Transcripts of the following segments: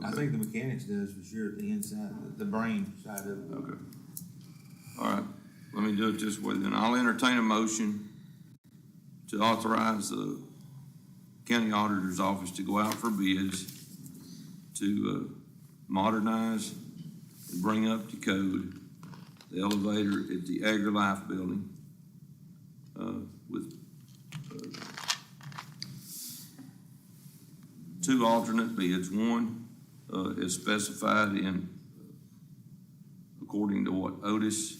I think the mechanics does for sure, the inside, the brain side of it. Okay. All right, let me do it this way then. I'll entertain a motion to authorize the county auditor's office to go out for bids to modernize and bring up to code the elevator at the AgriLife building with two alternate bids. One is specified in, according to what Otis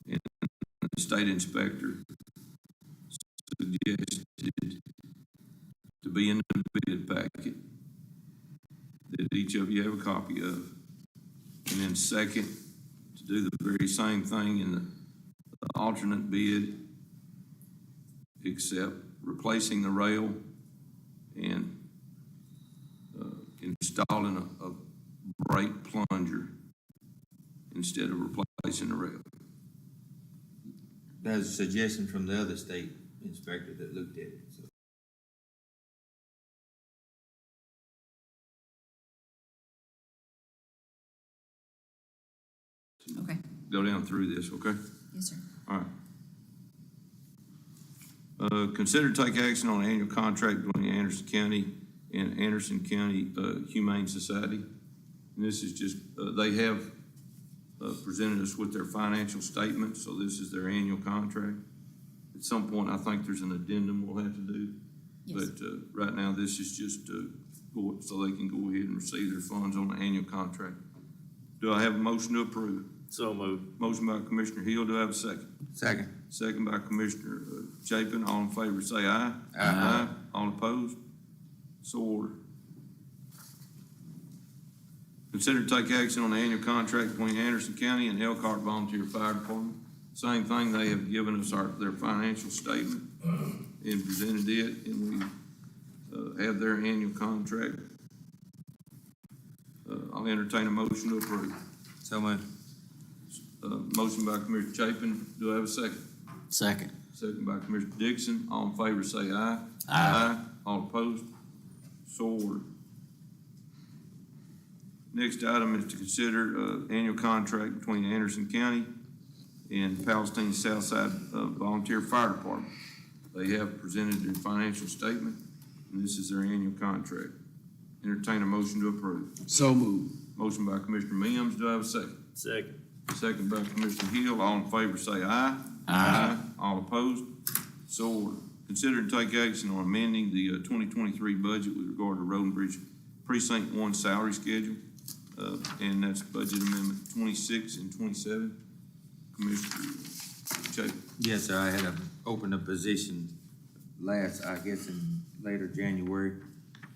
and the state inspector suggested to be in the bid packet that each of you have a copy of. And then second, to do the very same thing in the alternate bid, except replacing the rail and installing a brake plunger instead of replacing the rail. That's a suggestion from the other state inspector that looked at it, so. Okay, Go down through this, okay? yes, sir. All right. Consider to take action on an annual contract between Anderson County and Anderson County Humane Society. And this is just, they have presented us with their financial statements, so this is their annual contract. At some point, I think there's an addendum we'll have to do. Yes. But right now, this is just so they can go ahead and receive their funds on the annual contract. Do I have a motion to approve? So moved. Motion by Commissioner Hill, do I have a second? Second. Second by Commissioner Chapin. All in favor say aye. Aye. All opposed? So ordered. Consider to take action on the annual contract between Anderson County and Elkhart Volunteer Fire Department. Same thing, they have given us their financial statement and presented it, and we have their annual contract. I'll entertain a motion to approve. So moved. Motion by Commissioner Chapin. Do I have a second? Second. Second by Commissioner Dixon. All in favor say aye. Aye. All opposed? So ordered. Next item is to consider annual contract between Anderson County and Palestine Southside Volunteer Fire Department. They have presented their financial statement, and this is their annual contract. Entertain a motion to approve. So moved. Motion by Commissioner Mims. Do I have a second? Second. Second by Commissioner Hill. All in favor say aye. Aye. All opposed? So ordered. Consider and take action on amending the 2023 budget with regard to Road and Bridge Precinct 1 salary schedule. And that's budget amendment 26 and 27. Commissioner Chapin. Yes, sir, I had opened a position I guess in later January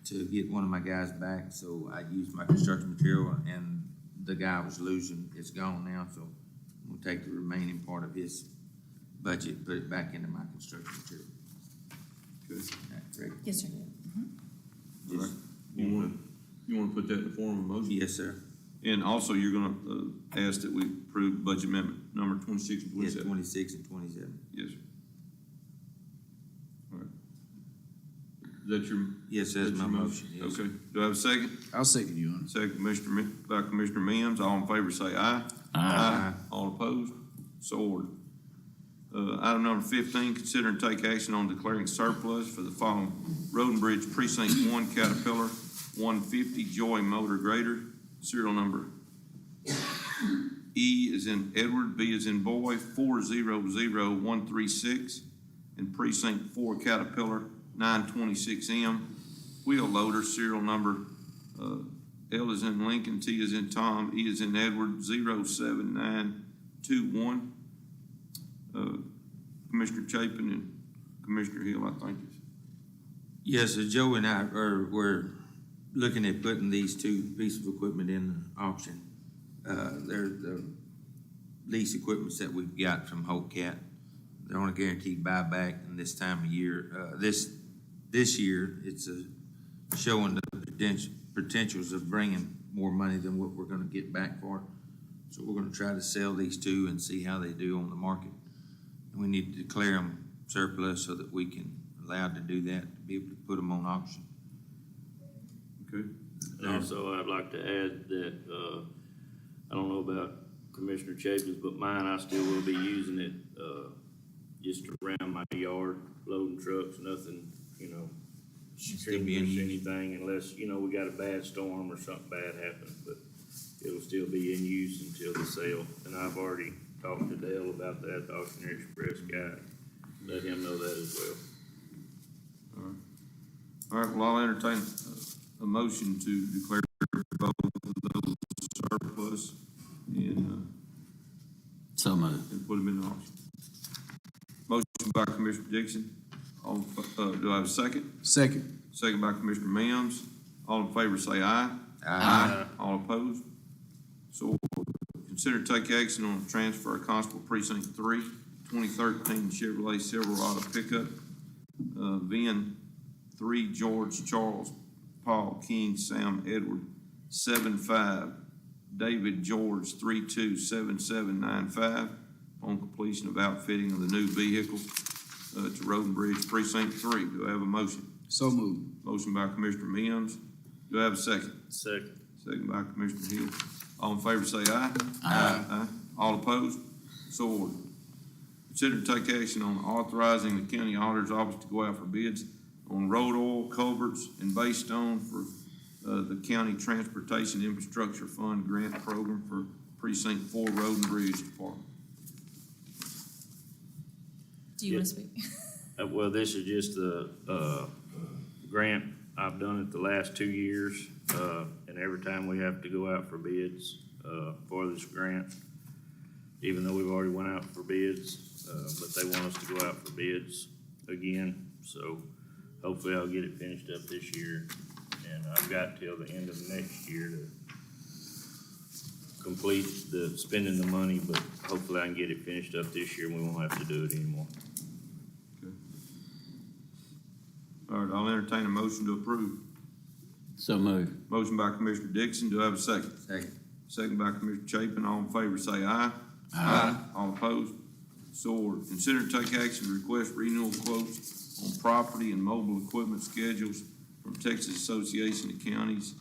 to get one of my guys back, so I used my construction material, and the guy I was losing is gone now, so I'm gonna take the remaining part of his budget, put it back into my construction material. Good. Is that correct? Yes, sir. All right. You wanna put that in the form of a motion? Yes, sir. And also, you're gonna ask that we approve budget amendment number 26 and Yes, 27? 26 and 27. Yes, sir. All right. Is that your? Yes, that's my motion, yes. Okay. Do I have a second? I'll second you on it. Second, by Commissioner Mims. All in favor say aye. Aye. All opposed? So ordered. Item number 15, consider and take action on declaring surplus for the following: Road and Bridge Precinct 1 Caterpillar 150 Joy Motor Grader, serial number E is in Edward, B is in boy, 400136, and Precinct 4 Caterpillar 926M wheel loader, serial number L is in Lincoln, T is in Tom, E is in Edward, 07921. Commissioner Chapin and Commissioner Hill, I think. Yes, so Joe and I were looking at putting these two pieces of equipment in the auction. They're the lease equipments that we've got from Holt Cat. They're on a guaranteed buyback, and this time of year, this year, it's showing the potentials of bringing more money than what we're gonna get back for it. So we're gonna try to sell these two and see how they do on the market. We need to declare them surplus so that we can allowed to do that, to be able to put them on auction. Okay. And also, I'd like to add that, I don't know about Commissioner Chapin's, but mine, I still will be using it, just around my yard, loading trucks, nothing, Still be in strenuous, use. anything, unless, we got a bad storm or something bad happens, but it'll still be in use until the sale. And I've already talked to Dale about that, the Auctioneer Express guy, let him know that as well. All right, well, I'll entertain a motion to declare both of those surplus and So moved. put them in the auction. Motion by Commissioner Dixon. All, do I have a second? Second. Second by Commissioner Mims. All in favor say aye. Aye. All opposed? So consider to take action on the transfer of Constable Precinct 3, 2013 Chevrolet Silverado pickup, VIN 3 George Charles Paul King Sam Edward 75 David George 327795 on completion of outfitting of the new vehicle to Road and Bridge Precinct 3. Do I have a motion? So moved. Motion by Commissioner Mims. Do I have a second? Second. Second by Commissioner Hill. All in favor say aye. Aye. All opposed? So ordered. Consider to take action on authorizing the county auditor's office to go out for bids on road oil, culverts, and base stone for the county transportation infrastructure fund grant program for Precinct 4 Road and Bridge Department. Do you want to speak? Well, this is just the, grant. I've done it the last 2 years, and every time we have to go out for bids, for this grant, even though we've already went out for bids, but they want us to go out for bids again, so hopefully I'll get it finished up this year, and I've got till the end of next year to complete the spending the money, but hopefully I can get it finished up this year and we won't have to do it anymore. All right, I'll entertain a motion to approve. So moved. Motion by Commissioner Dixon. Do I have a second? Second. Second by Commissioner Chapin. All in favor say aye. Aye. All opposed? So ordered. Consider to take action to request renewal quotes on property and mobile equipment schedules from Texas Association of Counties,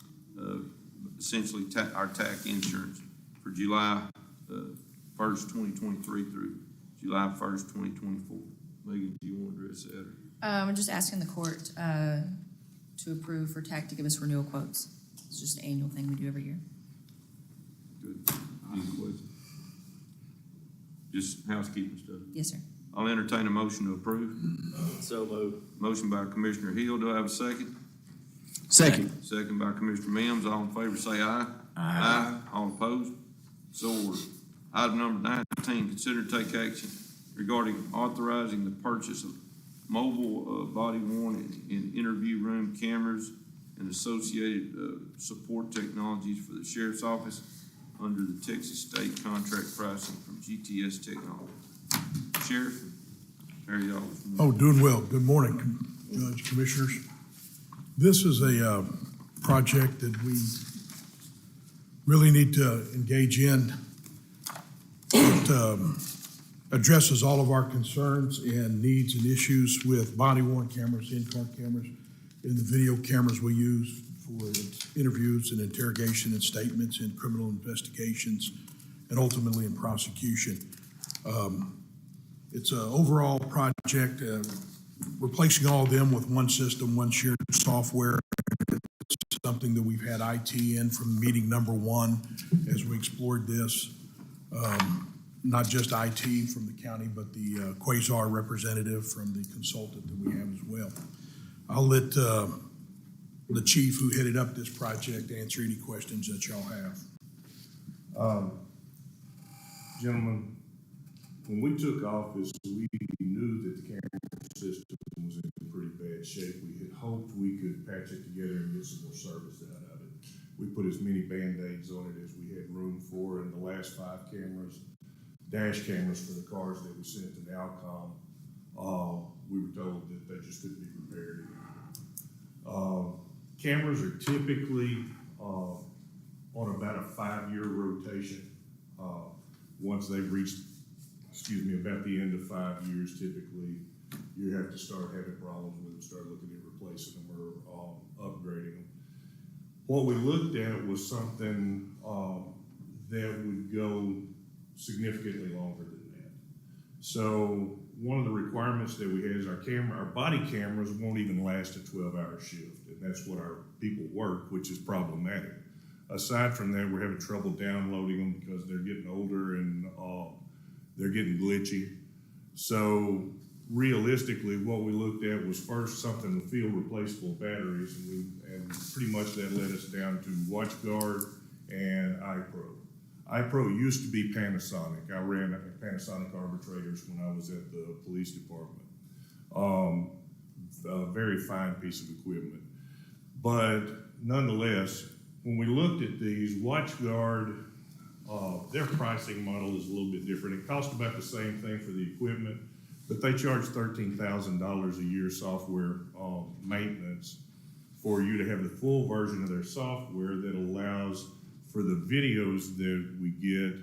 essentially our TAC insurance for July 1st, 2023 through July 1st, 2024. Megan, do you want to address that? Or? I'm just asking the court to approve for TAC to give us renewal quotes. It's just an annual thing we do every year. Good. Any questions? Just housekeeping stuff. Yes, sir. I'll entertain a motion to approve. So moved. Motion by Commissioner Hill. Do I have a second? Second. Second by Commissioner Mims. All in favor say aye. Aye. All opposed? So ordered. Item number 19, consider to take action regarding authorizing the purchase of mobile body worn and interview room cameras and associated support technologies for the sheriff's office under the Texas State contract pricing from GTS Technology. Sheriff, how are y'all this morning? Oh, doing well. Good morning, Judge, Commissioners. This is a project that we really need to engage in. It addresses all of our concerns and needs and issues with body-worn cameras, in-car cameras, and the video cameras we use for interviews and interrogation and statements in criminal investigations and ultimately in prosecution. It's an overall project, replacing all of them with one system, one shared software. It's something that we've had IT in from meeting number one as we explored this. Not just IT from the county, but the Quasar representative from the consultant that we have as well. I'll let the chief who headed up this project answer any questions that y'all have. Gentlemen, when we took office, we knew that the camera system was in pretty bad shape. We had hoped we could patch it together and get some more service out of it. We put as many Band-Aids on it as we had room for, and the last 5 cameras, dash cameras for the cars that we sent to Nowcom, we were told that they just couldn't be repaired. Cameras are typically on about a 5-year rotation. Once they've reached about the end of 5 years, typically, you have to start having problems with them, start looking at replacing them or upgrading them. What we looked at was something that would go significantly longer than that. So one of the requirements that we have is our body cameras won't even last a 12-hour shift, and that's what our people work, which is problematic. Aside from that, we're having trouble downloading them because they're getting older and they're getting glitchy. So realistically, what we looked at was first something with field replaceable batteries, and pretty much that led us down to WatchGuard and iPro. iPro used to be Panasonic. I ran Panasonic Arbitrators when I was at the police department. A very fine piece of equipment. But nonetheless, when we looked at these, WatchGuard, their pricing model is a little bit different. It costs about the same thing for the equipment, but they charge $13,000 a year software maintenance for you to have the full version of their software that allows for the videos that we get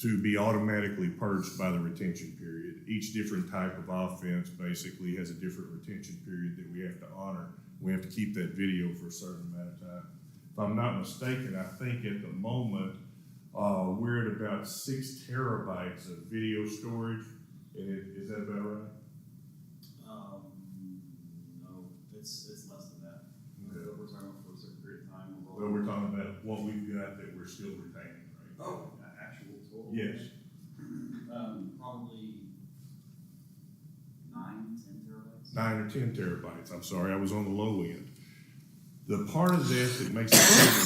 to be automatically purged by the retention period. Each different type of offense basically has a different retention period that we have to honor. We have to keep that video for a certain amount of time. If I'm not mistaken, I think at the moment, we're at about 6 terabytes of video storage. Is that about right? No, it's less than that. Okay. We're talking about for a certain period of time. Well, we're talking about what we've got that we're still retaining, right? Oh, actual total? Yes. Probably 9, 10 terabytes. 9 or 10 terabytes. I'm sorry, I was on the low end. The part of that makes it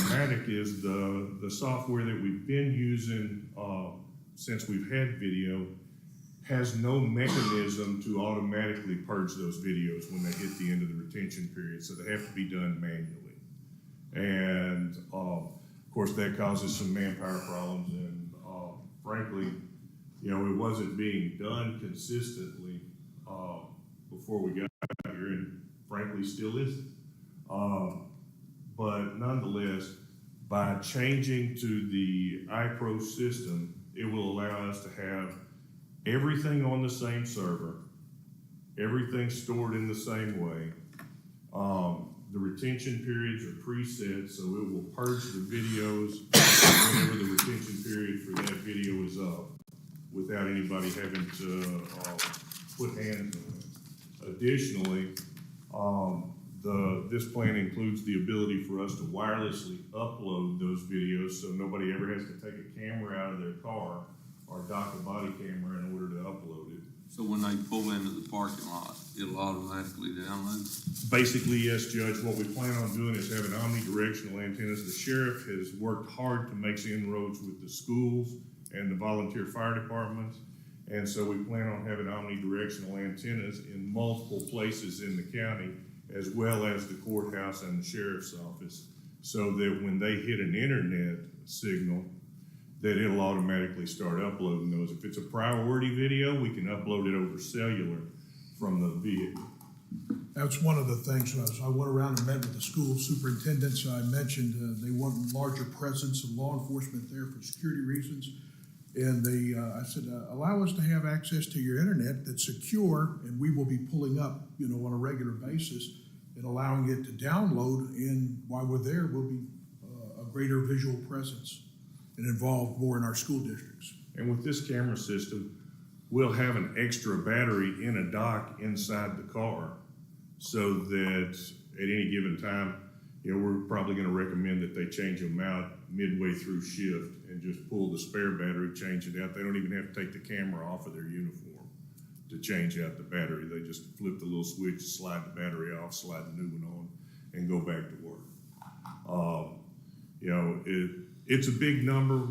problematic is the software that we've been using since we've had video has no mechanism to automatically purge those videos when they hit the end of the retention period, so they have to be done manually. And of course, that causes some manpower problems, and frankly, it wasn't being done consistently before we got here, and frankly, still isn't. But nonetheless, by changing to the iPro system, it will allow us to have everything on the same server, everything stored in the same way. The retention periods are preset, so it will purge the videos whenever the retention period for that video is up, without anybody having to put hands on it. Additionally, this plan includes the ability for us to wirelessly upload those videos, so nobody ever has to take a camera out of their car or dock a body camera in order to upload it. So when they pull into the parking lot, it'll automatically download? Basically, yes, Judge. What we plan on doing is having omnidirectional antennas. The sheriff has worked hard to make inroads with the schools and the volunteer fire departments. And so we plan on having omnidirectional antennas in multiple places in the county, as well as the courthouse and the sheriff's office, so that when they hit an internet signal, that it'll automatically start uploading those. If it's a priority video, we can upload it over cellular from the vehicle. That's one of the things, I went around and met with the school superintendents. I mentioned they want larger presence of law enforcement there for security reasons. And I said, allow us to have access to your internet that's secure, and we will be pulling up, on a regular basis and allowing it to download. And while we're there, we'll be a greater visual presence and involved more in our school districts. And with this camera system, we'll have an extra battery in a dock inside the car, so that at any given time, we're probably going to recommend that they change them out midway through shift and just pull the spare battery, change it out. They don't even have to take the camera off of their uniform to change out the battery. They just flip the little switch, slide the battery off, slide the new one on, and go back to work. It's a big number.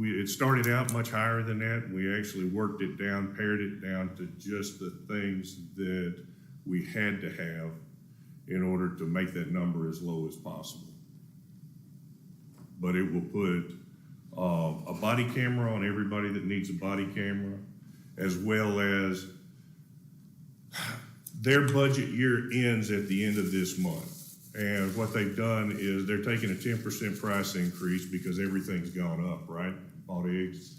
It started out much higher than that. We actually worked it down, pared it down to just the things that we had to have in order to make that number as low as possible. But it will put a body camera on everybody that needs a body camera, as well as their budget year ends at the end of this month. And what they've done is they're taking a 10% price increase because everything's gone up, right? Bought eggs.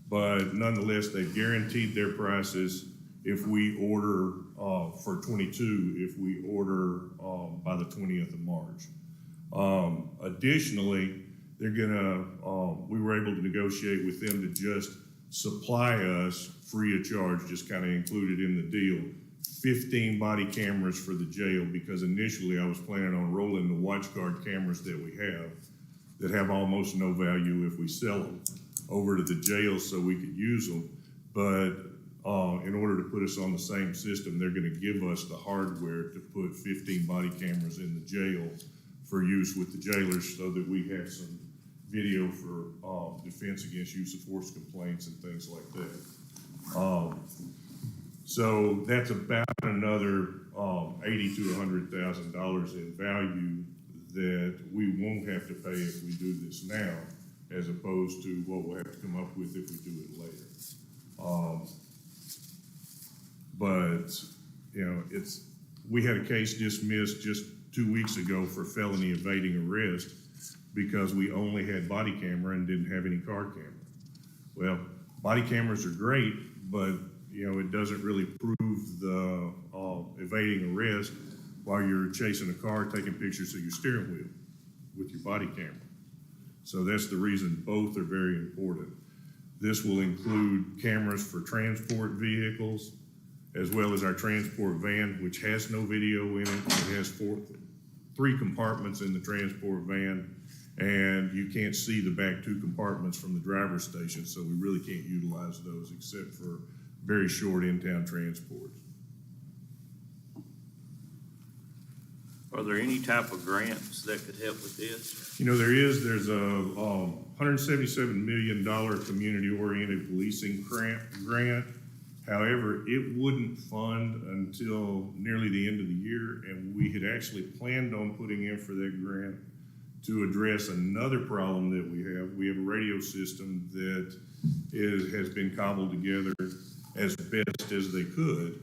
but nonetheless, they've guaranteed their prices if we order, for 22, if we order, by the 20th of March. Additionally, they're gonna, we were able to negotiate with them to just supply us free of charge, just kind of included in the deal, 15 body cameras for the jail, because initially I was planning on rolling the watch guard cameras that have almost no value if we sell them over to the jail so we could use them. But in order to put us on the same system, they're gonna give us the hardware to put 15 body cameras in the jail for use with the jailers, so that we have some video for defense against use of force complaints and things like that. So that's about another $80,000 to $100,000 in value that we won't have to pay if we do this now, as opposed to what we'll have to come up with if we do it later. But, you know, we had a case dismissed just 2 weeks ago for felony evading arrest because we only had body camera and didn't have any car camera. Well, body cameras are great, but, you know, it doesn't really prove the evading arrest while you're chasing a car, taking pictures of your steering wheel with your body camera. So that's the reason both are very important. This will include cameras for transport vehicles, as well as our transport van, which has no video in it. It has three compartments in the transport van, and you can't see the back two compartments from the driver's station, so we really can't utilize those except for very short in-town transports. Are there any type of grants that could help with this? You know, there's a $177 million community-oriented policing grant. However, it wouldn't fund until nearly the end of the year, and we had actually planned on putting in for that grant to address another problem that we have. We have a radio system that has been cobbled together as best as they could.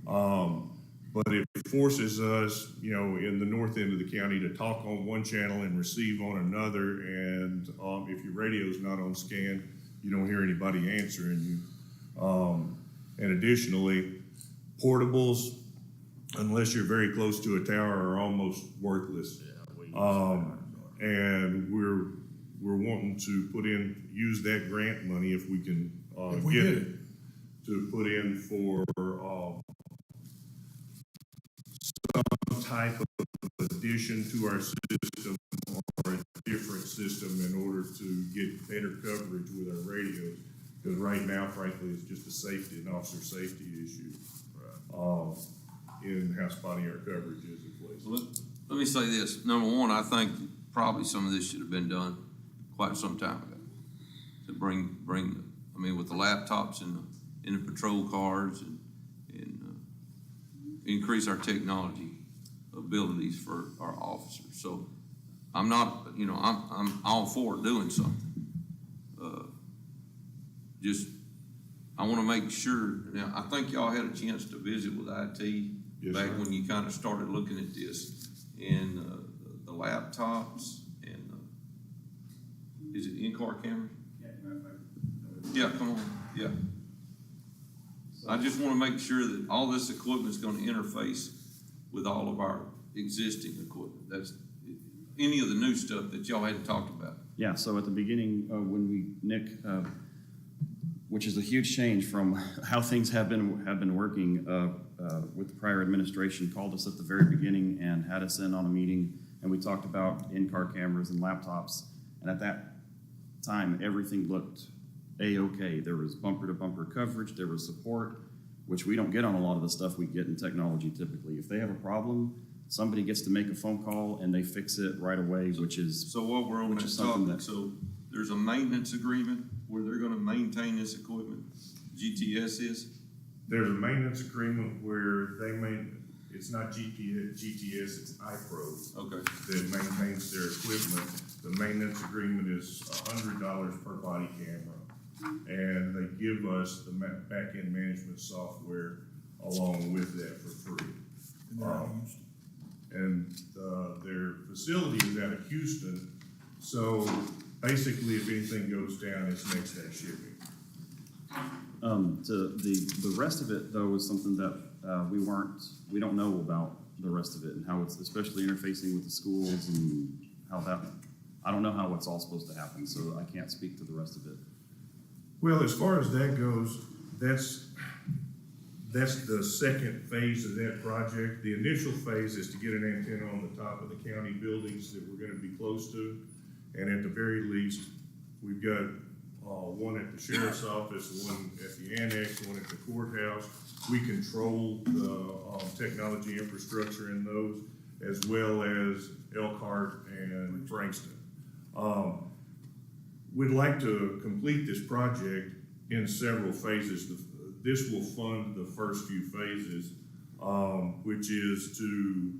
But it forces us, you know, in the north end of the county to talk on one channel and receive on another. And if your radio's not on scan, you don't hear anybody answering you. And additionally, portables, unless you're very close to a tower, are almost worthless. And we're wanting to use that grant money if we can get it, to put in for some type of addition to our system or a different system in order to get better coverage with our radios. Because right now, frankly, it's just a safety, an officer safety issue in how spotty our coverage is in places. Let me say this. Number one, I think probably some of this should have been done quite some time ago. To bring, I mean, with the laptops in the patrol cars and increase our technology abilities for our officers. So I'm not, you know, I'm all for doing something. I want to make sure. Now, I think y'all had a chance to visit with IT back when you kind of started looking at this, and the laptops and is it in-car camera? Yeah, come on. Yeah. I just want to make sure that all this equipment is going to interface with all of our existing equipment. That's any of the new stuff that y'all hadn't talked about. Yeah, so at the beginning, when Nick, which is a huge change from how things have been working with the prior administration, called us at the very beginning and had us in on a meeting, and we talked about in-car cameras and laptops. And at that time, everything looked A-okay. There was bumper-to-bumper coverage, there was support, which we don't get on a lot of the stuff we get in technology typically. If they have a problem, somebody gets to make a phone call and they fix it right away, which is So while we're on that topic, so there's a maintenance agreement where they're gonna maintain this equipment, GTS is? There's a maintenance agreement where it's not GTS, it's iPro. Okay. That maintains their equipment. The maintenance agreement is $100 per body camera. And they give us the back-end management software along with that for free. And their facility is out of Houston, so basically if anything goes down, it's next day shipping. The rest of it though is something that, we don't know about the rest of it and how it's especially interfacing with the schools and how that, I don't know how it's all supposed to happen, so I can't speak to the rest of it. Well, as far as that goes, that's the second phase of that project. The initial phase is to get an antenna on the top of the county buildings that we're gonna be close to. And at the very least, we've got, one at the sheriff's office, one at the annex, one at the courthouse. We control the, technology infrastructure in those, as well as Elkhart and Frankston. We'd like to complete this project in several phases. This will fund the first few phases, which is to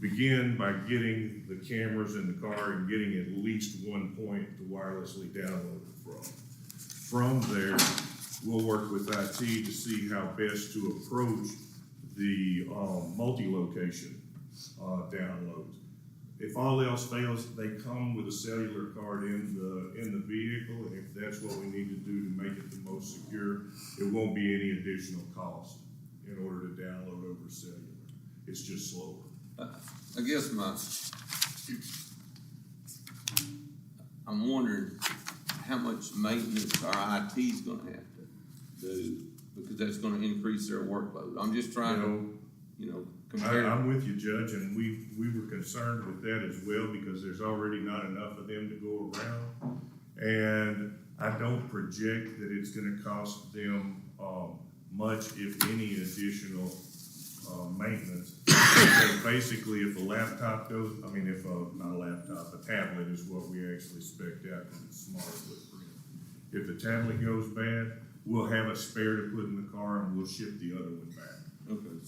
begin by getting the cameras in the car and getting at least one point to wirelessly download it from. From there, we'll work with IT to see how best to approach the multi-location downloads. If all else fails, they come with a cellular card in the vehicle, and if that's what we need to do to make it the most secure, it won't be any additional cost in order to download over cellular. It's just slower. I guess I'm wondering how much maintenance our IT is gonna have to do, because that's gonna increase their workload. I'm just trying to, compare. I'm with you, Judge, and we were concerned with that as well, because there's already not enough of them to go around. And I don't project that it's gonna cost them, much, if any, additional, maintenance. So basically, if a laptop goes, not a laptop, a tablet is what we actually spec'd out, because it's smaller footprint. If the tablet goes bad, we'll have a spare to put in the car, and we'll ship the other one back. Okay,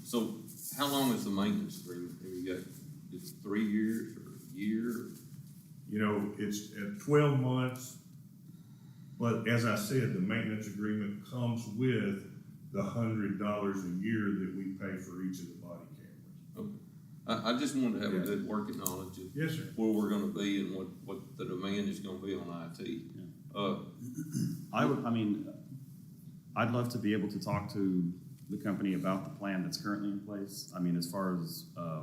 so how long is the maintenance agreement? Have you got, it's 3 years or a year? It's at 12 months, but as I said, the maintenance agreement comes with the $100 a year that we pay for each of the body cameras. Okay. I just wanted to have a good working knowledge of Yes, sir. where we're gonna be and what the demand is gonna be on IT. I'd love to be able to talk to the company about the plan that's currently in place. As far as, I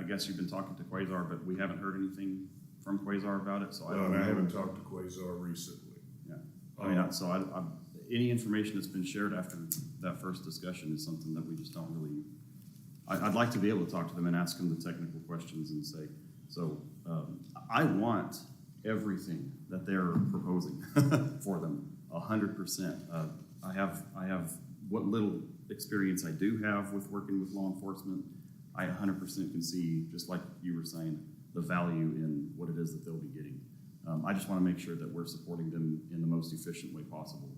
guess you've been talking to Quasar, but we haven't heard anything from Quasar about it, so I don't know. I haven't talked to Quasar recently. Yeah. Any information that's been shared after that first discussion is something that we just don't really, I'd like to be able to talk to them and ask them the technical questions and say, I want everything that they're proposing for them, 100%. I have what little experience I do have with working with law enforcement. I 100% can see, just like you were saying, the value in what it is that they'll be getting. I just want to make sure that we're supporting them in the most efficient way possible.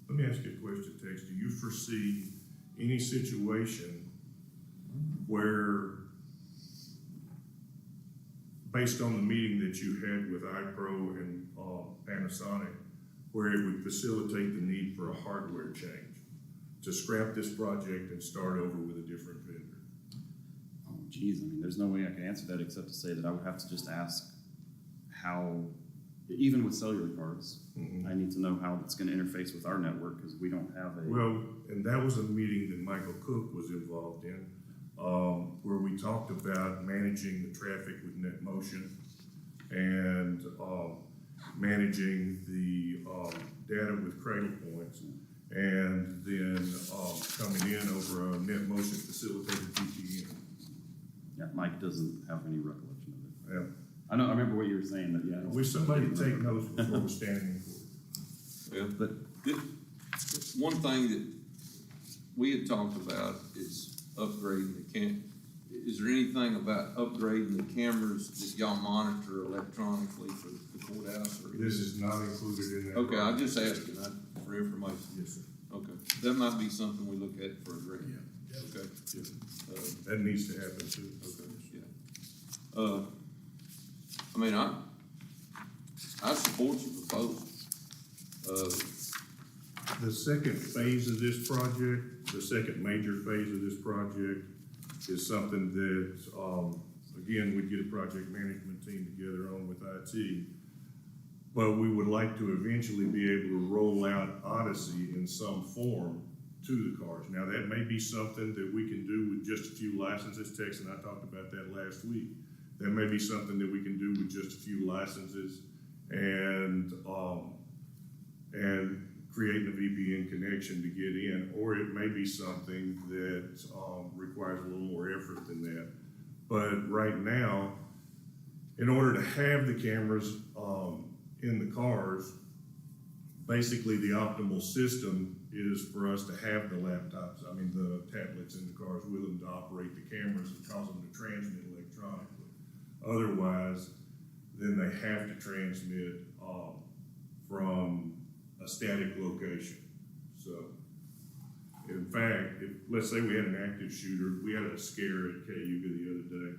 Let me ask you a question, Tex. Do you foresee any situation where, based on the meeting that you had with iPro and Panasonic, where it would facilitate the need for a hardware change to scrap this project and start over with a different vendor? Oh, geez, there's no way I can answer that except to say that I would have to just ask how, even with cellular cards, I need to know how it's going to interface with our network, because we don't have a... Well, and that was a meeting that Michael Cook was involved in, where we talked about managing the traffic with NetMotion and managing the data with Cradle Points, and then coming in over a NetMotion facilitated VPN. Yeah, Mike doesn't have any recollection of it. Yeah. I remember what you were saying, that, yeah. I don't- Wish somebody would take notes before we're standing in court. Yeah, but one thing that we had talked about is upgrading the is there anything about upgrading the cameras that y'all monitor electronically for the courthouse? Or This is not included in that. Okay, I'm just asking for information. Yes, sir. Okay, that might be something we look at for a grant. Yeah. Okay. That needs to happen too. Okay, yeah. I support you for both. The second phase of this project, the second major phase of this project, is something that, again, we'd get a project management team together on with IT. But we would like to eventually be able to roll out Odyssey in some form to the cars. Now, that may be something that we can do with just a few licenses. Tex and I talked about that last week. That may be something that we can do with just a few licenses and creating a VPN connection to get in, or it may be something that requires a little more effort than that. But right now, in order to have the cameras in the cars, basically the optimal system is for us to have the laptops, the tablets in the cars with them to operate the cameras and cause them to transmit electronically. Otherwise, then they have to transmit from a static location. So, in fact, let's say we had an active shooter, we had a scare at Cayuga the other day.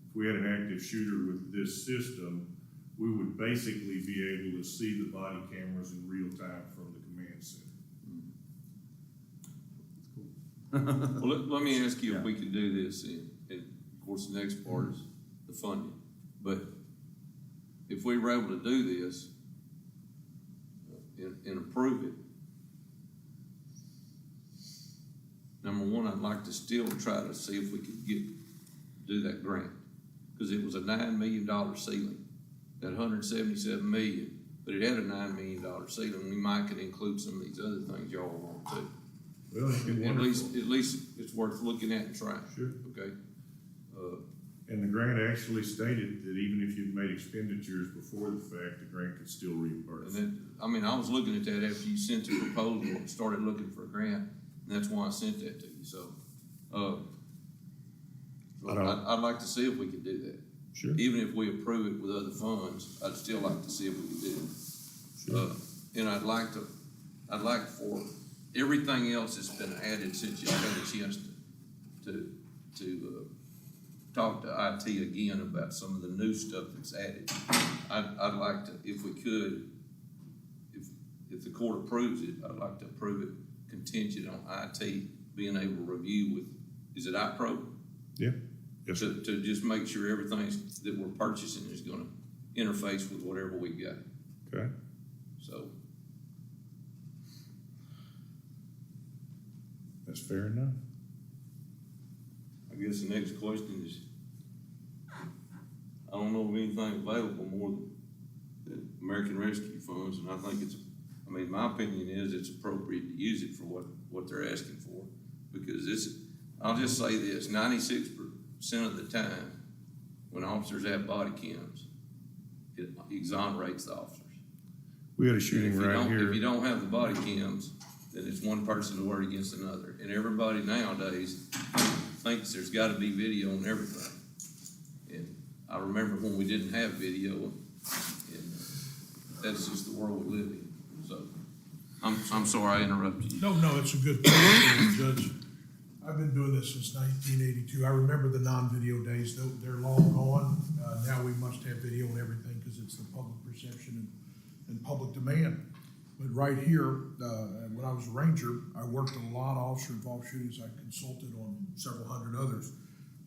If we had an active shooter with this system, we would basically be able to see the body cameras in real time from the command center. Well, let me ask you if we could do this, and of course, the next part is the funding. But if we were able to do this and approve it, number one, I'd like to still try to see if we could do that grant. Because it was a $9 million ceiling, that $177 million, but it had a $9 million ceiling. We might could include some of these other things y'all want to. Well, it'd be At wonderful. least it's worth looking at and trying. Sure. Okay? And the grant actually stated that even if you'd made expenditures before the fact, the grant could still reimburse. And then, I was looking at that after you sent the proposal and started looking for a grant, and that's why I sent that to you, so, I'd like to see if we could do that. Sure. Even if we approve it with other funds, I'd still like to see if we could do it. Sure. And I'd like for everything else that's been added since y'all had a chance to talk to IT again about some of the new stuff that's added. I'd like to, if we could, if the court approves it, I'd like to approve it contingent on IT being able to review with, is it iPro? Yeah. Yes, sir. To just make sure everything that we're purchasing is gonna interface with whatever we got, Okay. so. That's fair enough. I guess the next question is, I don't know of anything available more than American Rescue Funds, and I think my opinion is it's appropriate to use it for what they're asking for. Because I'll just say this, 96% of the time, when officers have body cams, it exonerates the officers. We had a shooting If you right don't- here. If you don't have the body cams, then it's one person's word against another. And everybody nowadays thinks there's gotta be video on everything. And I remember when we didn't have video, and that's just the world we live in. So, I'm sorry I interrupted you. No, it's a good point, Judge. I've been doing this since 1982. I remember the non-video days, though they're long gone. Now we must have video and everything because it's the public perception and public demand. But right here, when I was a ranger, I worked on a lot of officer-involved shootings. I consulted on several hundred others.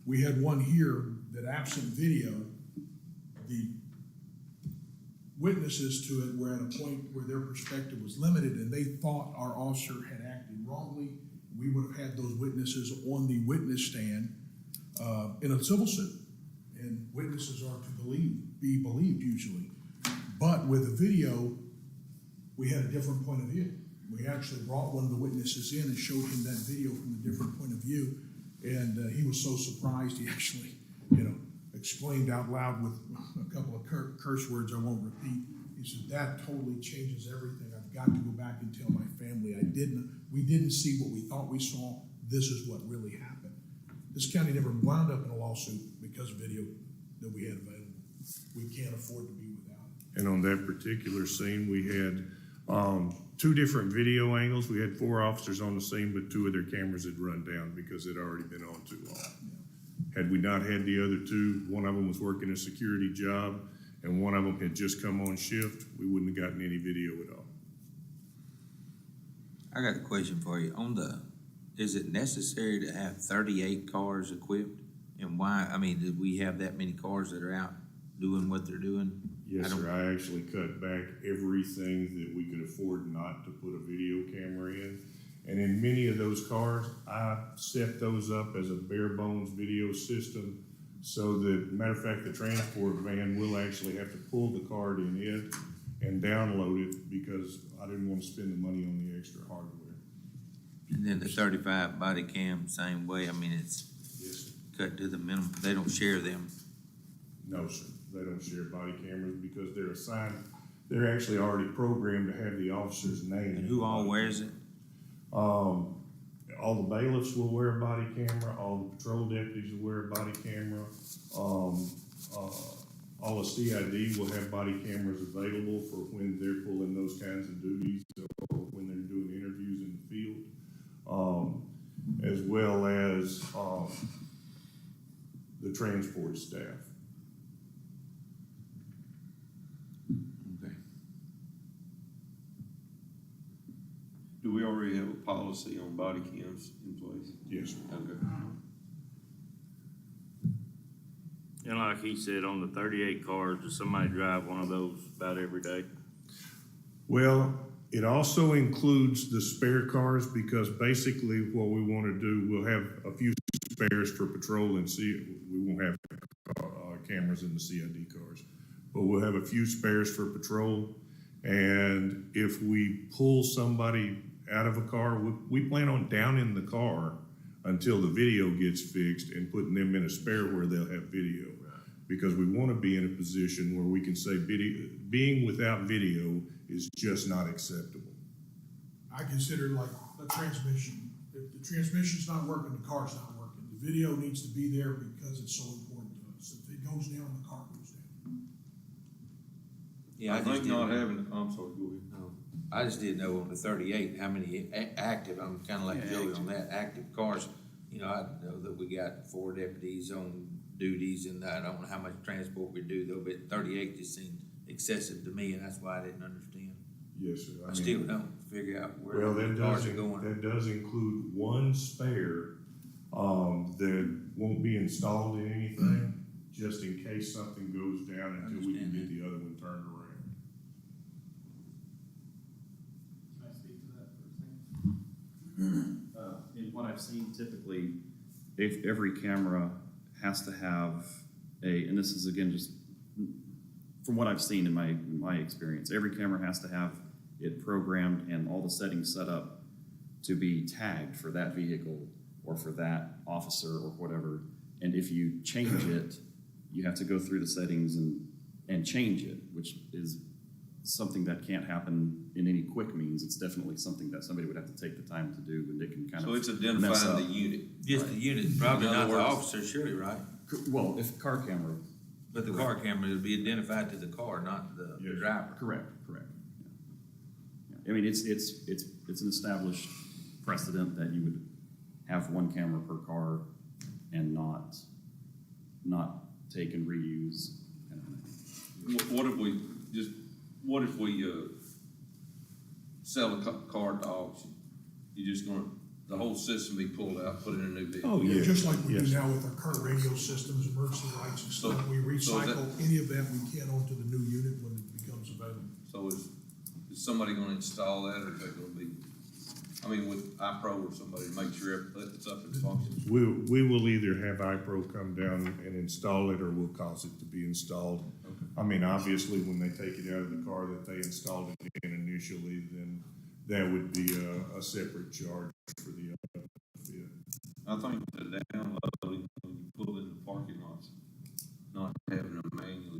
We had one here that absent video, the witnesses to it were at a point where their perspective was limited and they thought our officer had acted wrongly. We would have had those witnesses on the witness stand in a civil suit. And witnesses are to be believed usually. But with the video, we had a different point of view. We actually brought one of the witnesses in and showed him that video from a different point of view. And he was so surprised, he actually, exclaimed out loud with a couple of curse words I won't repeat. He said, that totally changes everything. I've got to go back and tell my family we didn't see what we thought we saw. This is what really happened. This county never wound up in a lawsuit because of video that we had available. We can't afford to be without it. And on that particular scene, we had two different video angles. We had 4 officers on the scene, but 2 of their cameras had run down because it had already been on too long. Had we not had the other 2, one of them was working a security job and one of them had just come on shift, we wouldn't have gotten any video at all. I got a question for you. Is it necessary to have 38 cars equipped? And why, did we have that many cars that are out doing what they're doing? Yes, don't- sir. I actually cut back everything that we could afford not to put a video camera in. And in many of those cars, I set those up as a bare bones video system. So that, matter of fact, the transport van will actually have to pull the card in it and download it because I didn't want to spend the money on the extra hardware. And then the 35 body cam, same way. I mean, it's Yes, sir. cut to the minimum. They don't share them. No, sir. They don't share body cameras because they're assigned, they're actually already programmed to have the officer's name. And who all wears it? All the bailiffs will wear a body camera, all the patrol deputies will wear a body camera. All the CID will have body cameras available for when they're pulling those kinds of duties or when they're doing interviews in the field. As well as, the transport staff. Okay. Do we already have a policy on body cams in place? Yes, sir. Okay. And like he said, on the 38 cars, does somebody drive one of those about every day? Well, it also includes the spare cars because basically what we want to do, we'll have a few spares for patrol and we won't have cameras in the CID cars, but we'll have a few spares for patrol. And if we pull somebody out of a car, we plan on downing the car until the video gets fixed and putting them in a spare where they'll have video. Because we want to be in a position where we can say being without video is just not acceptable. I consider like a transmission. If the transmission's not working, the car's not working. The video needs to be there because it's so important to us. If it goes down, the car goes down. Yeah, I just think didn't not know. having, I'm sorry, go ahead. No, I just didn't know on the 38, how many active, I'm kinda like Joey on that, active cars. You know, I know that we got 4 deputies on duties and I don't know how much transport we do though, but 38 just seemed excessive to me and that's why I didn't understand. Yes, sir. I still don't figure out where Well, the cars are going. that does include one spare, that won't be installed in anything, just in case something goes down until we can Understand get the other one turned around. Can I speak to that for a second? In what I've seen typically, if every camera has to have and this is again just from what I've seen in my experience, every camera has to have it programmed and all the settings set up to be tagged for that vehicle or for that officer or whatever. And if you change it, you have to go through the settings and change it, which is something that can't happen in any quick means. It's definitely something that somebody would have to take the time to do, and they can kind So of it's mess up. identifying the unit. Just the unit, probably In other not the words- officer, surely, right? Well, if car camera, But the car camera would be identified to the car, not the Yes. driver. correct. Yeah. I mean, it's an established precedent that you would have one camera per car and not take and reuse kind of thing. What if we sell a car at the auction? You just gonna, the whole system be pulled out, put in a new vehicle? Oh, yeah, yeah. just like we do Yes. now with our current radio systems, emergency lights and stuff. We So is recycle any of that we can onto the new unit when it becomes available. So is somebody gonna install that, or is that gonna be, I mean, with iPro or somebody to make sure it's up and functions? We will either have iPro come down and install it, or we'll cause it to be installed. I mean, obviously, when they take it out of the car that they installed it in initially, then that would be a separate charge for the other fit. I think the downloading, when you pull in the parking lots, not having them manually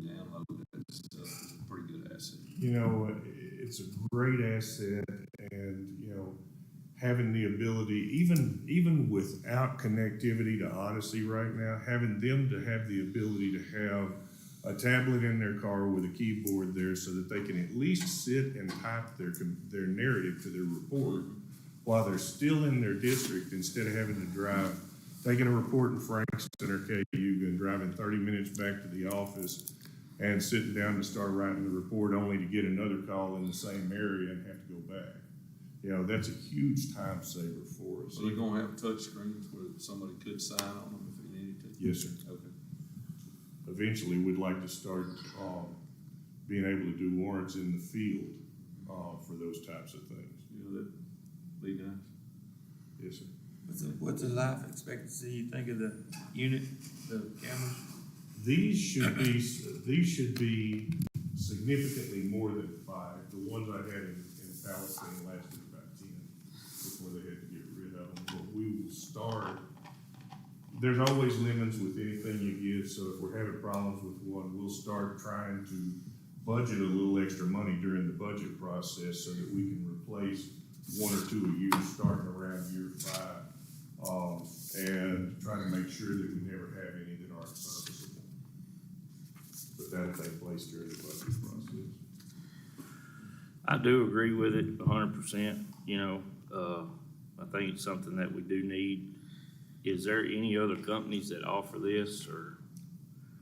download that stuff is a pretty good asset. You know, it's a great asset, and, you know, having the ability, even without connectivity to Odyssey right now, having them to have the ability to have a tablet in their car with a keyboard there so that they can at least sit and type their narrative to their report while they're still in their district, instead of having to drive, taking a report in Frankston or Cayuga and driving 30 minutes back to the office and sitting down to start writing the report only to get another call in the same area and have to go back. You know, that's a huge time saver for us. So they're gonna have touch screens where somebody could sign on them if they needed to? Yes, sir. Okay. Eventually, we'd like to start being able to do warrants in the field, for those types of things. Yeah, that'd be nice. Yes, sir. What's the life expectancy, you think, of the unit, the cameras? These should be significantly more than 5. The ones I had in Palestine lasted about 10 before they had to get rid of them. But we will start, there's always limits with anything you get, so if we're having problems with one, we'll start trying to budget a little extra money during the budget process so that we can replace 1 or 2 a year starting around year 5. And try to make sure that we never have any that aren't serviceable. But that'll take place during the budget process. I do agree with it 100%, you know, I think it's something that we do need. Is there any other companies that offer this, or?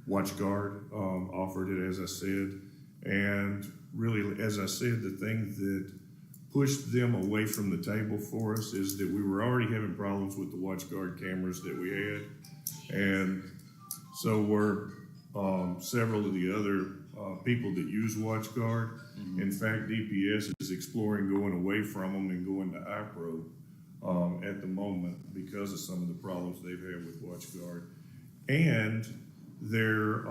WatchGuard offered it, as I said, and really, as I said, the thing that pushed them away from the table for us is that we were already having problems with the WatchGuard cameras that we had, and so were several of the other people that use WatchGuard. In fact, DPS is exploring going away from them and going to iPro at the moment because of some of the problems they've had with WatchGuard. And their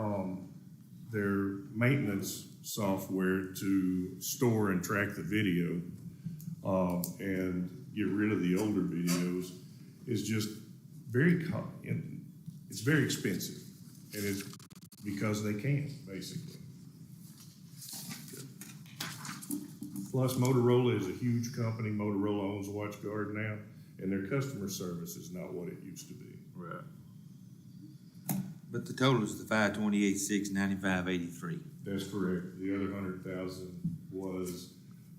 maintenance software to store and track the video and get rid of the older videos is just it's very expensive, and it's because they can, basically. Plus, Motorola is a huge company. Motorola owns WatchGuard now, and their customer service is not what it used to be. Right. But the total is the 528,695.83. That's correct. The other 100,000 was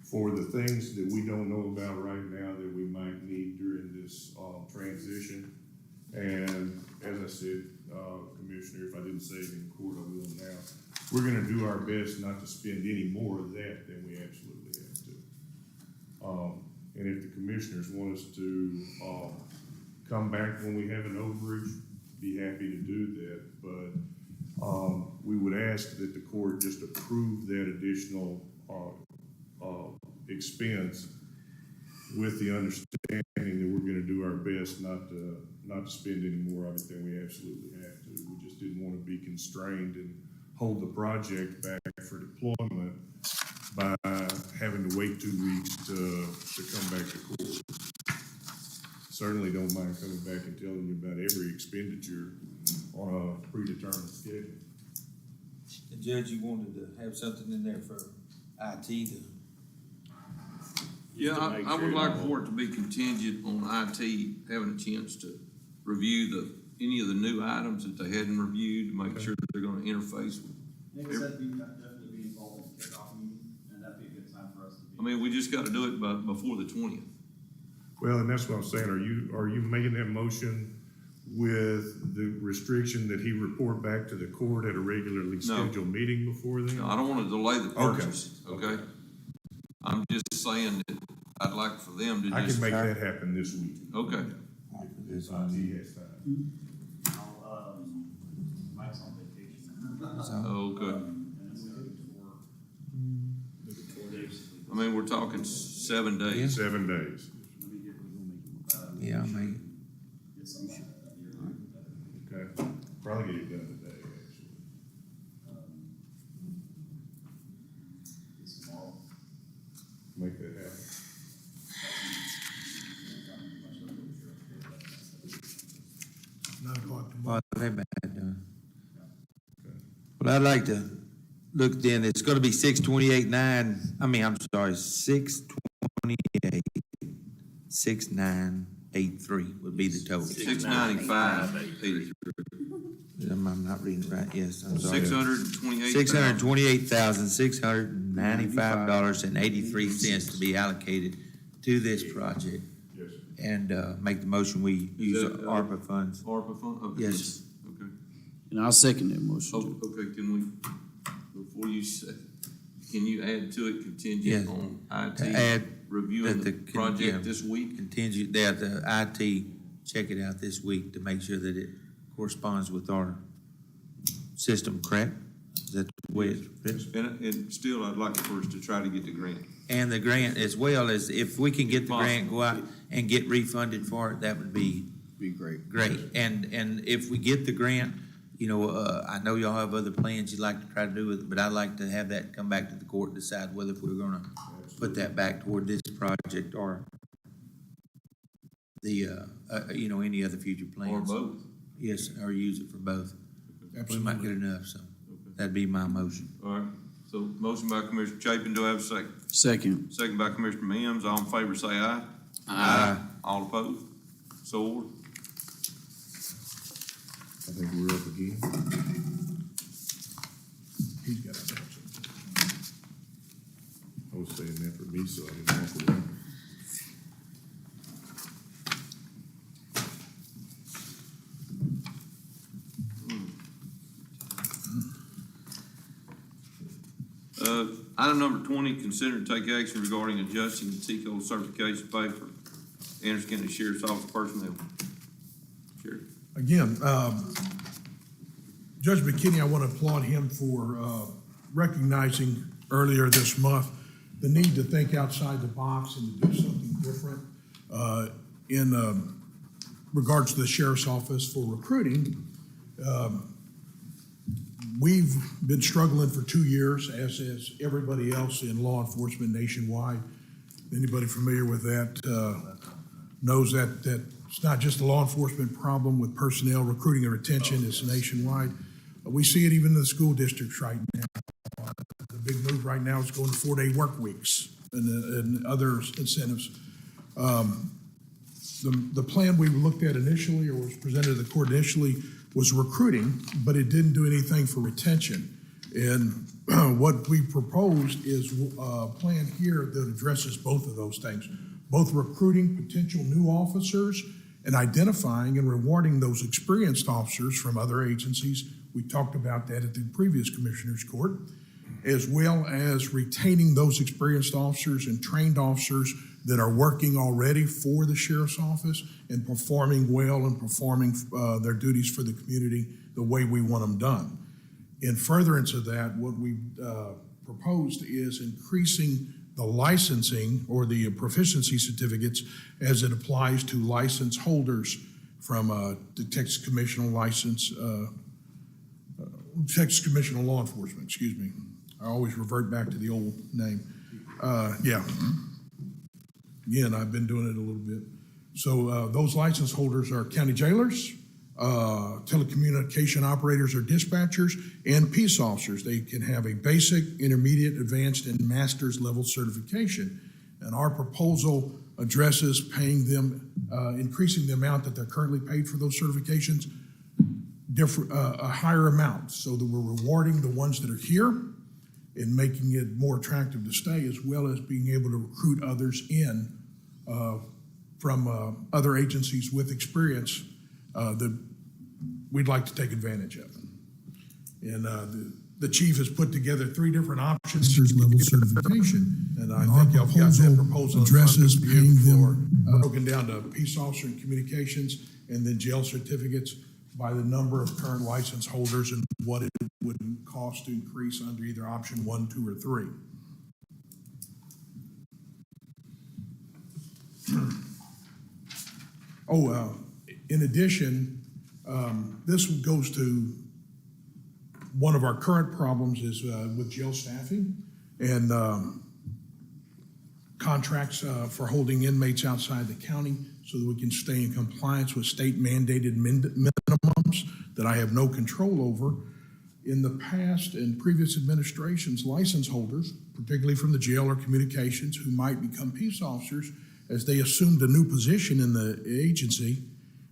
for the things that we don't know about right now that we might need during this transition. And as I said, Commissioner, if I didn't say it in court, I will now. We're gonna do our best not to spend any more of that than we absolutely have to. And if the commissioners want us to come back when we have an overage, be happy to do that. But we would ask that the court just approve that additional expense with the understanding that we're gonna do our best not to spend any more of it than we absolutely have to. We just didn't wanna be constrained and hold the project back for deployment by having to wait 2 weeks to come back to court. Certainly don't mind coming back and telling you about every expenditure on a predetermined schedule. The judge, you wanted to have something in there for IT to. Yeah, to make I would sure like all- for it to be contingent on IT having a chance to review any of the new items that they hadn't reviewed, to make sure that they're gonna interface with. Nick said we might definitely be involved in the kickoff meeting, and that'd be a good time for us to be. I mean, we just gotta do it before the 20th. Well, and that's what I'm saying. Are you making that motion with the restriction that he report back to the court at a regularly scheduled meeting before then? No, I don't wanna delay the Okay. purchase, okay? I'm just saying that I'd like for them to I just. can make that happen this week. Okay, If IT has time. Mike's on vacation. okay. And then we go to work. I mean, we're talking 7 days. 7 days. Yeah, I mean, Get some, Okay. Probably get it done today, actually. get tomorrow. Make that happen. 9 o'clock tomorrow. well, they bad done. Well, I'd like to look then, it's gonna be 628,983 would be the total. 695.83. I'm not reading it right, yes, I'm sorry. 628,000. $628,695.83 to be allocated to this project. Yes, sir. And, make the motion, we use that, ARPA funds. ARPA fund? Okay. Yes. Okay. And I'll second that motion. Oh, okay, can we, before you say, can you add to it contingent Yes. on To IT add reviewing that the yeah, project this week? Contingent, that the IT check it out this week to make sure that it corresponds with our system, correct? Is that the way it's written? And still, I'd like for us to try to get the grant. And the grant, as well as if we can get the grant, go out and get refunded for it, that would be Be great. great. And if we get the grant, you know, I know y'all have other plans you'd like to try to do with it, but I'd like to have that come back to the court, decide whether if we're gonna put that back toward this project or the, you know, any other future Or plans. both. Yes, or use it for both. We might get Absolutely. enough, so that'd be my motion. All right, so motion by Commissioner Chapin, do I have a second? Second. Second by Commissioner Mims, all in favor say aye. Aye. All opposed? So ordered. I think we're up again. He's got it. I was saying that for me, so I didn't walk away. Item number 20, consider and take action regarding adjusting the TCO certification pay for Anderson County Sheriff's Office personnel. Sheriff. Again, Judge McKinney, I want to applaud him for recognizing earlier this month the need to think outside the box and to do something different in regards to the sheriff's office for recruiting. We've been struggling for 2 years, as is everybody else in law enforcement nationwide. Anybody familiar with that knows that it's not just a law enforcement problem with personnel recruiting and retention, it's nationwide. We see it even in the school districts right now. The big move right now is going to 4-day work weeks and other incentives. The plan we looked at initially, or was presented to the court initially, was recruiting, but it didn't do anything for retention. And what we proposed is a plan here that addresses both of those things, both recruiting potential new officers and identifying and rewarding those experienced officers from other agencies. We talked about that at the previous Commissioners Court, as well as retaining those experienced officers and trained officers that are working already for the sheriff's office and performing well and performing their duties for the community the way we want them done. In furtherance of that, what we proposed is increasing the licensing or the proficiency certificates as it applies to license holders from the Texas Commission on License, Texas Commission on Law Enforcement, excuse me. I always revert back to the old name. Yeah. Again, I've been doing it a little bit. So those license holders are county jailers, telecommunication operators or dispatchers, and peace officers. They can have a basic, intermediate, advanced, and master's level certification. And our proposal addresses paying them, increasing the amount that they're currently paid for those certifications, a higher amount, so that we're rewarding the ones that are here and making it more attractive to stay, as well as being able to recruit others in from other agencies with experience that we'd like to take advantage of. And the chief has put together 3 different options. There's level certification, and I think y'all got that proposal. Addresses paying them broken down to peace officer and communications, and then jail certificates by the number of current license holders and what it would cost to increase under either option 1, 2, or 3. In addition, this goes to one of our current problems is with jail staffing and contracts for holding inmates outside the county so that we can stay in compliance with state mandated minimums that I have no control over. In the past and previous administrations, license holders, particularly from the jail or communications, who might become peace officers, as they assumed a new position in the agency,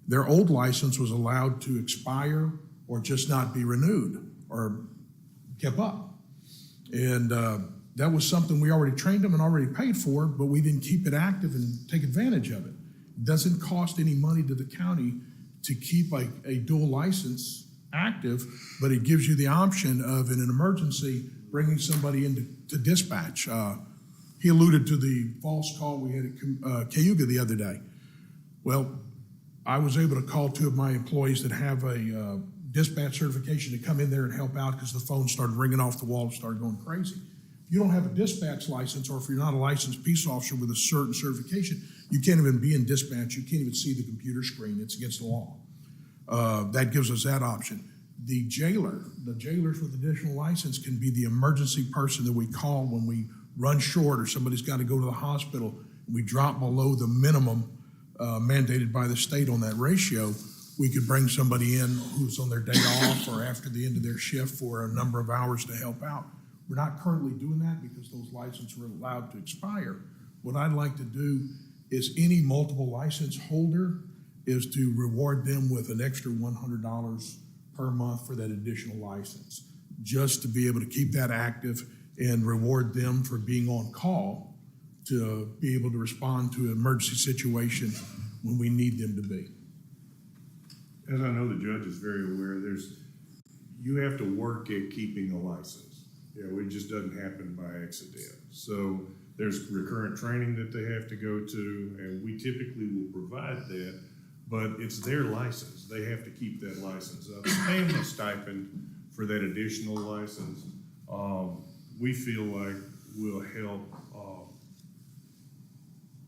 their old license was allowed to expire or just not be renewed or kept up. And that was something we already trained them and already paid for, but we didn't keep it active and take advantage of it. It doesn't cost any money to the county to keep a dual license active, but it gives you the option of, in an emergency, bringing somebody into dispatch. He alluded to the false call we had at Cayuga the other day. Well, I was able to call 2 of my employees that have a dispatch certification to come in there and help out because the phone started ringing off the wall and started going crazy. If you don't have a dispatch license, or if you're not a licensed peace officer with a certain certification, you can't even be in dispatch. You can't even see the computer screen. It's against the law. That gives us that option. The jailers with additional license can be the emergency person that we call when we run short or somebody's got to go to the hospital. We drop below the minimum mandated by the state on that ratio. We could bring somebody in who's on their day off or after the end of their shift for a number of hours to help out. We're not currently doing that because those licenses are allowed to expire. What I'd like to do is any multiple license holder is to reward them with an extra $100 per month for that additional license, just to be able to keep that active and reward them for being on call to be able to respond to an emergency situation when we need them to be. As I know the judge is very aware, you have to work at keeping a license. It just doesn't happen by accident. So there's recurrent training that they have to go to, and we typically will provide that, but it's their license. They have to keep that license up. Paying a stipend for that additional license, we feel like will help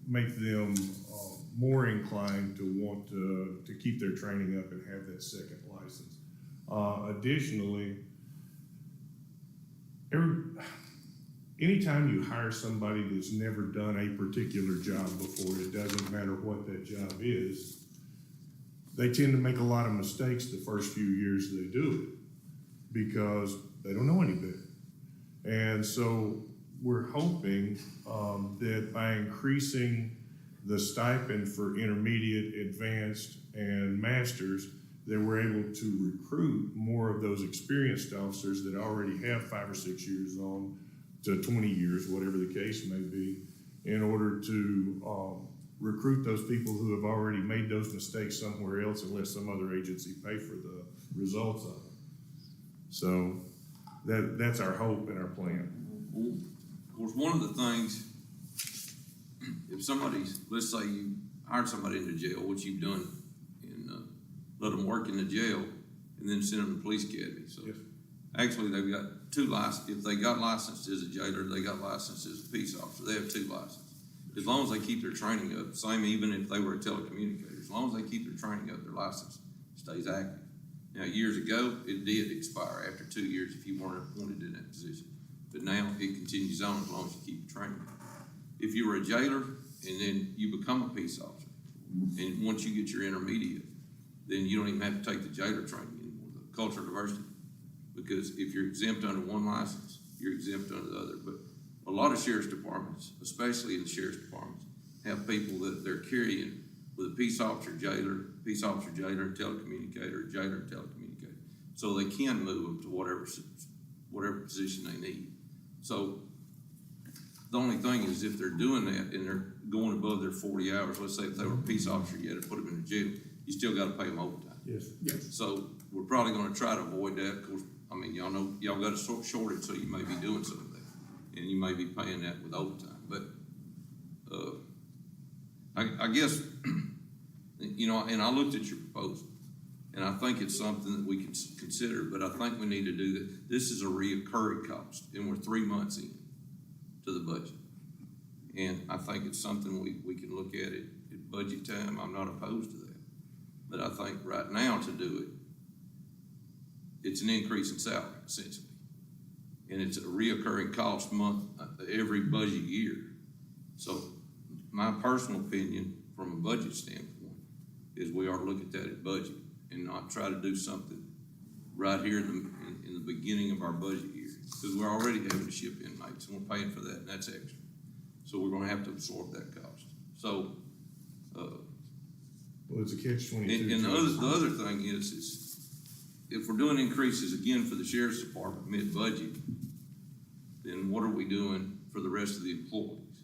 make them more inclined to want to keep their training up and have that second license. Additionally, anytime you hire somebody that's never done a particular job before, it doesn't matter what that job is, they tend to make a lot of mistakes the first few years they do it because they don't know any better. And so we're hoping that by increasing the stipend for intermediate, advanced, and masters, that we're able to recruit more of those experienced officers that already have 5 or 6 years on to 20 years, whatever the case may be, in order to recruit those people who have already made those mistakes somewhere else and let some other agency pay for the results of them. So that's our hope and our plan. Of course, one of the things, if somebody's, let's say you hired somebody into jail, which you've done, and let them work in the jail, and then send them to police academy. So Yes. actually, they've got 2 licenses. If they got licensed as a jailer, they got licensed as a peace officer. They have 2 licenses. As long as they keep their training up, same even if they were a telecommunicator, as long as they keep their training up, their license stays active. Now, years ago, it did expire after 2 years if you weren't appointed in that position. But now it continues on as long as you keep your training up. If you were a jailer and then you become a peace officer, and once you get your intermediate, then you don't even have to take the jailer training anymore, the cultural diversity. Because if you're exempt under one license, you're exempt under the other. But a lot of sheriff's departments, especially in the sheriff's departments, have people that they're carrying with a peace officer, jailer, and telecommunicator, jailer, and telecommunicator. So they can move them to whatever position they need. So the only thing is if they're doing that and they're going above their 40 hours, let's say if they were a peace officer, you had to put them in a jail, you still got to pay them overtime. Yes. So we're probably going to try to avoid that. Of course, I mean, y'all know, y'all got a shortage, so you may be doing some of that. And you may be paying that with overtime. But I guess, you know, and I looked at your proposal, and I think it's something that we can consider, but I think we need to do that. This is a reoccurring cost, and we're 3 months in to the budget. And I think it's something we can look at it at budget time. I'm not opposed to that. But I think right now to do it, it's an increase in salary, essentially. And it's a reoccurring cost month, every budget year. So my personal opinion from a budget standpoint is we ought to look at that at budget and not try to do something right here in the beginning of our budget year. Because we're already having to ship inmates and we're paying for that, and that's extra. So we're gonna have to absorb that cost. So, Well, it's a catch-22. and the other thing is if we're doing increases again for the sheriff's department mid-budget, then what are we doing for the rest of the employees?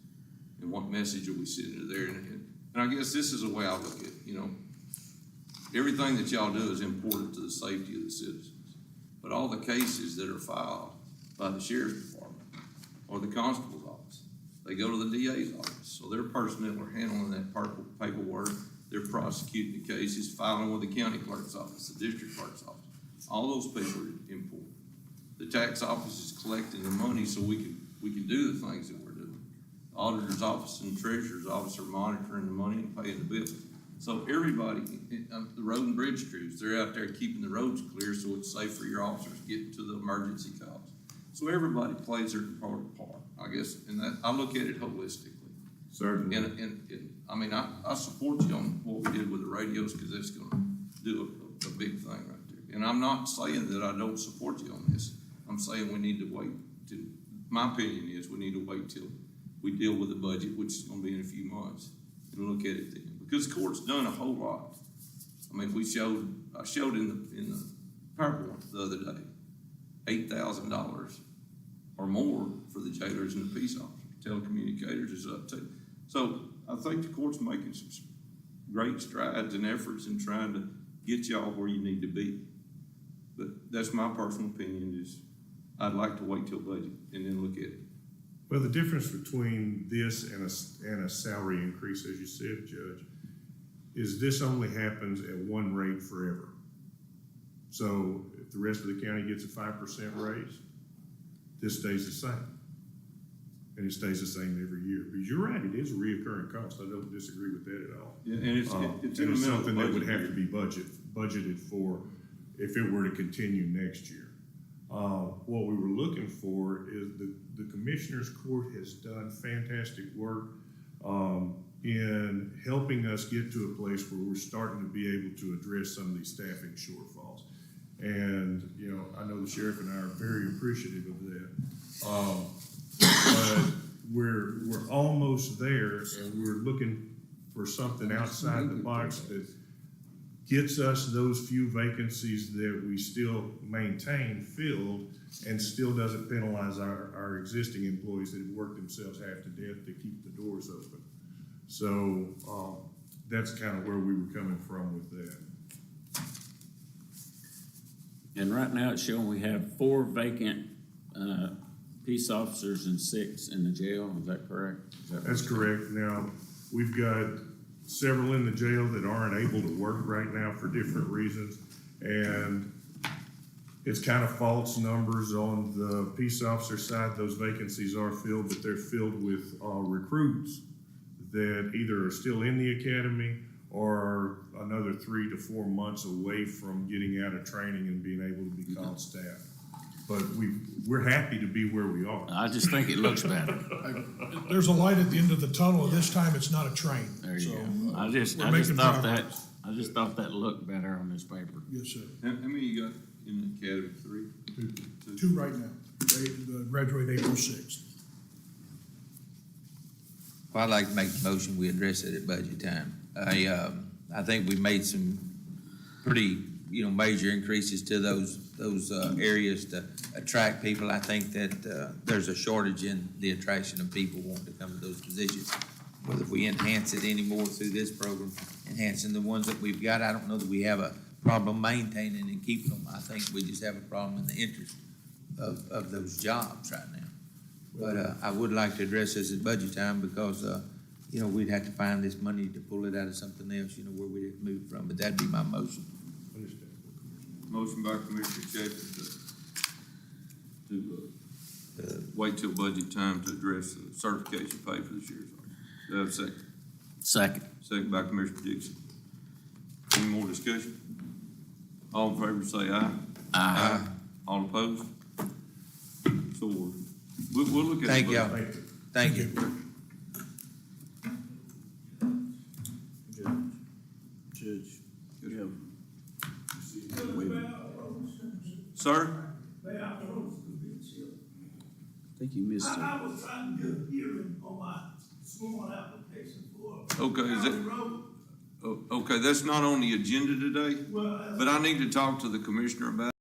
And what message are we sending to there? And I guess this is the way I look at it, you know. Everything that y'all do is important to the safety of the citizens. But all the cases that are filed by the sheriff's department or the constable's office, they go to the DA's office. So their personnel are handling that paperwork. They're prosecuting the cases, filing with the county clerk's office, the district clerk's office. All those people are important. The tax office is collecting the money so we can do the things that we're doing. Auditor's office and treasurer's office are monitoring the money and paying the bills. So everybody, the road and bridge crews, they're out there keeping the roads clear so it's safe for your officers getting to the emergency calls. So everybody plays their part, I guess, and that, I look at it holistically. Certainly. And I mean, I support you on what we did with the radios, because that's gonna do a big thing right there. And I'm not saying that I don't support you on this. I'm saying we need to wait till, my opinion is we need to wait till we deal with the budget, which is gonna be in a few months, and look at it then. Because the court's done a whole lot. I mean, I showed in the PowerPoint the other day, $8,000 or more for the jailers and the peace officers. Telecommunicators is up too. So I think the court's making some great strides and efforts in trying to get y'all where you need to be. But that's my personal opinion, is I'd like to wait till budget and then look at it. Well, the difference between this and a salary increase, as you said, Judge, is this only happens at one rate forever. So if the rest of the county gets a 5% raise, this stays the same. And it stays the same every year. Because you're right, it is a reoccurring cost. I don't disagree with that at all. Yeah, and it's And in the it's middle of something the that would budget have to be budgeted for if it were to continue next year. What we were looking for is the Commissioners Court has done fantastic work in helping us get to a place where we're starting to be able to address some of these staffing shortfalls. And, you know, I know the sheriff and I are very appreciative of that. But we're almost there, and we're looking for something outside the box that gets us those few vacancies that we still maintain filled, and still doesn't penalize our existing employees that have worked themselves half to death to keep the doors open. So that's kind of where we were coming from with that. And right now it's showing we have 4 vacant, peace officers and 6 in the jail, is that correct? That's correct. Now, we've got several in the jail that aren't able to work right now for different reasons. And it's kind of false numbers on the peace officer side. Those vacancies are filled, but they're filled with recruits that either are still in the academy or are another 3 to 4 months away from getting out of training and being able to be called staff. But we're happy to be where we are. I just think it looks better. There's a light at the end of the tunnel, and this time it's not a train. There you So, go. I just we're making thought progress. that looked better on this paper. Yes, sir. How many you got in the academy? 3? 2 right now. They graduate April 6th. Well, I'd like to make the motion, we address it at budget time. I think we made some pretty, major increases to those areas to attract people. I think that, there's a shortage in the attraction of people wanting to come to those positions. Whether if we enhance it anymore through this program, enhancing the ones that we've got, I don't know that we have a problem maintaining and keeping them. I think we just have a problem in the interest of those jobs right now. But I would like to address this at budget time because, we'd have to find this money to pull it out of something else, where we'd have to move it from. But that'd be my motion. Motion by Commissioner Chapin to wait till budget time to address the certification pay for the sheriff's office. Do I have a second? Second. Second by Commissioner Dixon. Any more discussion? All in favor say aye. Aye. All opposed? So ordered. We'll look at it. Thank y'all. Thank you. Judge, you have. Sir? I think you missed it. I was trying to get a hearing on my sworn application for. Okay, is it? County Road. Okay, that's not on the agenda today, Well, but I need to talk to the commissioner about